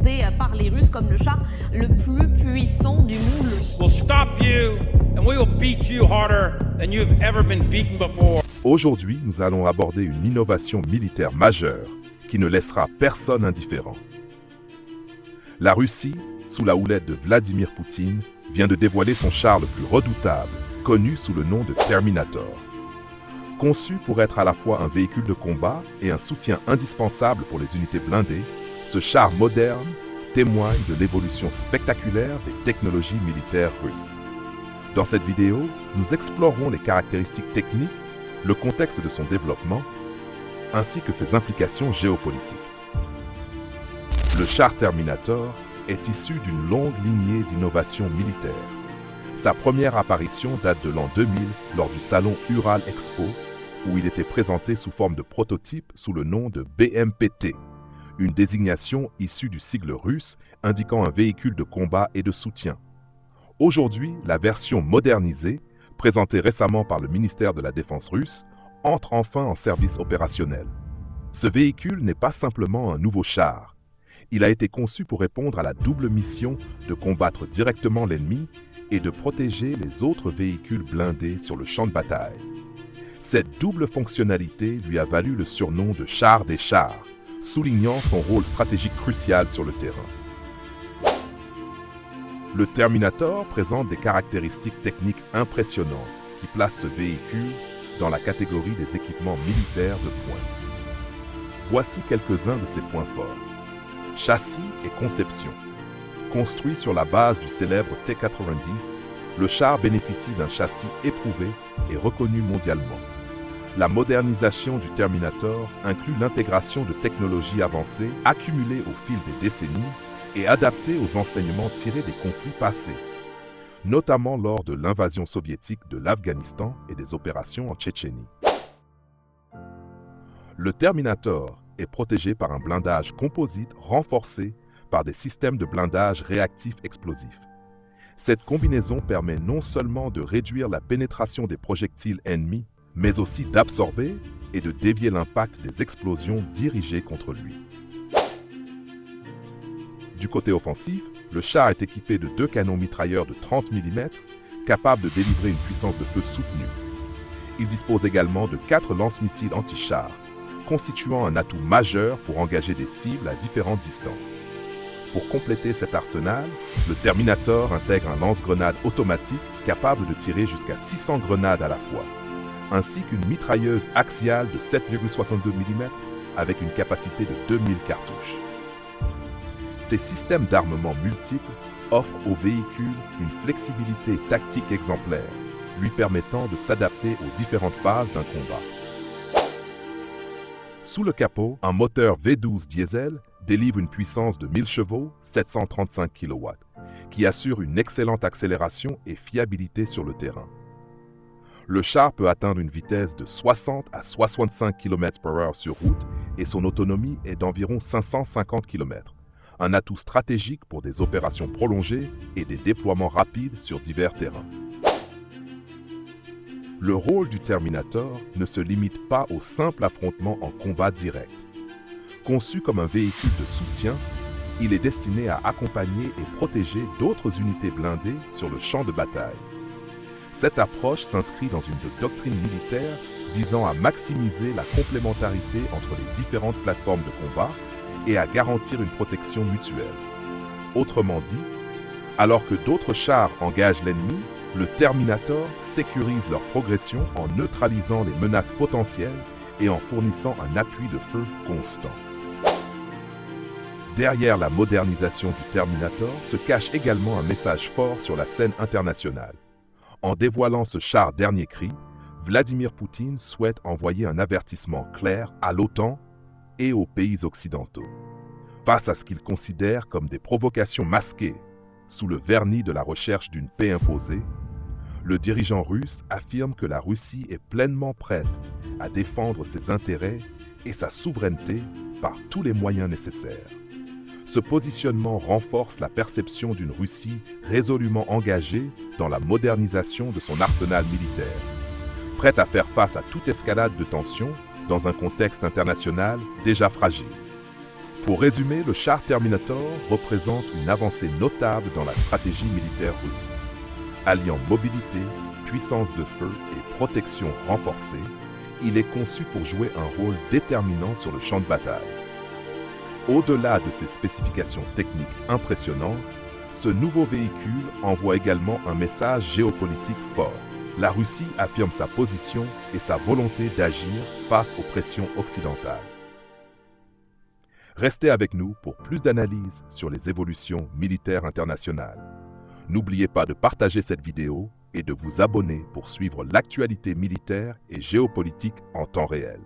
présenté par les Russes comme le char le plus puissant du monde. We'll stop you and we will beat you harder than you've ever been beaten before. Aujourd'hui, nous allons aborder une innovation militaire majeure qui ne laissera personne indifférent. La Russie, sous la houlette de Vladimir Poutine, vient de dévoiler son char le plus redoutable, connu sous le nom de Terminator. Conçu pour être à la fois un véhicule de combat et un soutien indispensable pour les unités blindées, ce char moderne témoigne de l'évolution spectaculaire des technologies militaires russes. Dans cette vidéo, nous explorerons les caractéristiques techniques, le contexte de son développement, ainsi que ses implications géopolitiques. Le char Terminator est issu d'une longue lignée d'innovations militaires. Sa première apparition date de l'an 2000 lors du salon Ural Expo, où il était présenté sous forme de prototype sous le nom de BMPT, une désignation issue du sigle russe indiquant un véhicule de combat et de soutien. Aujourd'hui, la version modernisée, présentée récemment par le ministère de la Défense russe, entre enfin en service opérationnel. Ce véhicule n'est pas simplement un nouveau char. Il a été conçu pour répondre à la double mission de combattre directement l'ennemi et de protéger les autres véhicules blindés sur le champ de bataille. Cette double fonctionnalité lui a valu le surnom de char des chars, soulignant son rôle stratégique crucial sur le terrain. Le Terminator présente des caractéristiques techniques impressionnantes qui placent ce véhicule dans la catégorie des équipements militaires de pointe. Voici quelques-uns de ses points forts. Châssis et conception. Construit sur la base du célèbre T-90, le char bénéficie d'un châssis éprouvé et reconnu mondialement. La modernisation du Terminator inclut l'intégration de technologies avancées accumulées au fil des décennies et adaptées aux enseignements tirés des conflits passés, notamment lors de l'invasion soviétique de l'Afghanistan et des opérations en Tchétchénie. Le Terminator est protégé par un blindage composite renforcé par des systèmes de blindage réactifs explosifs. Cette combinaison permet non seulement de réduire la pénétration des projectiles ennemis, mais aussi d'absorber et de dévier l'impact des explosions dirigées contre lui. Du côté offensif, le char est équipé de 2 canons mitrailleurs de 30 mm, capables de délivrer une puissance de feu soutenue. Il dispose également de 4 lance-missiles anti-chars, constituant un atout majeur pour engager des cibles à différentes distances. Pour compléter cet arsenal, le Terminator intègre un lance-grenade automatique capable de tirer jusqu'à 600 grenades à la fois, ainsi qu'une mitrailleuse axiale de 7,62 mm avec une capacité de 2000 cartouches. Ces systèmes d'armement multiples offrent au véhicule une flexibilité tactique exemplaire, lui permettant de s'adapter aux différentes phases d'un combat. Sous le capot, un moteur V12 diesel délivre une puissance de 1000 chevaux, 735 kW, qui assure une excellente accélération et fiabilité sur le terrain. Le char peut atteindre une vitesse de 60 à 65 km/h sur route et son autonomie est d'environ 550 km, un atout stratégique pour des opérations prolongées et des déploiements rapides sur divers terrains. Le rôle du Terminator ne se limite pas au simple affrontement en combat direct. Conçu comme un véhicule de soutien, il est destiné à accompagner et protéger d'autres unités blindées sur le champ de bataille. Cette approche s'inscrit dans une doctrine militaire visant à maximiser la complémentarité entre les différentes plateformes de combat et à garantir une protection mutuelle. Autrement dit, alors que d'autres chars engagent l'ennemi, le Terminator sécurise leur progression en neutralisant les menaces potentielles et en fournissant un appui de feu constant. Derrière la modernisation du Terminator se cache également un message fort sur la scène internationale. En dévoilant ce char dernier cri, Vladimir Poutine souhaite envoyer un avertissement clair à l'OTAN et aux pays occidentaux, face à ce qu'il considère comme des provocations masquées sous le vernis de la recherche d'une paix imposée. Le dirigeant russe affirme que la Russie est pleinement prête à défendre ses intérêts et sa souveraineté par tous les moyens nécessaires. Ce positionnement renforce la perception d'une Russie résolument engagée dans la modernisation de son arsenal militaire, prête à faire face à toute escalade de tensions dans un contexte international déjà fragile. Pour résumer, le char Terminator représente une avancée notable dans la stratégie militaire russe. Alliant mobilité, puissance de feu et protection renforcée, il est conçu pour jouer un rôle déterminant sur le champ de bataille. Au-delà de ses spécifications techniques impressionnantes, ce nouveau véhicule envoie également un message géopolitique fort. La Russie affirme sa position et sa volonté d'agir face aux pressions occidentales. Restez avec nous pour plus d'analyses sur les évolutions militaires internationales. N'oubliez pas de partager cette vidéo et de vous abonner pour suivre l'actualité militaire et géopolitique en temps réel.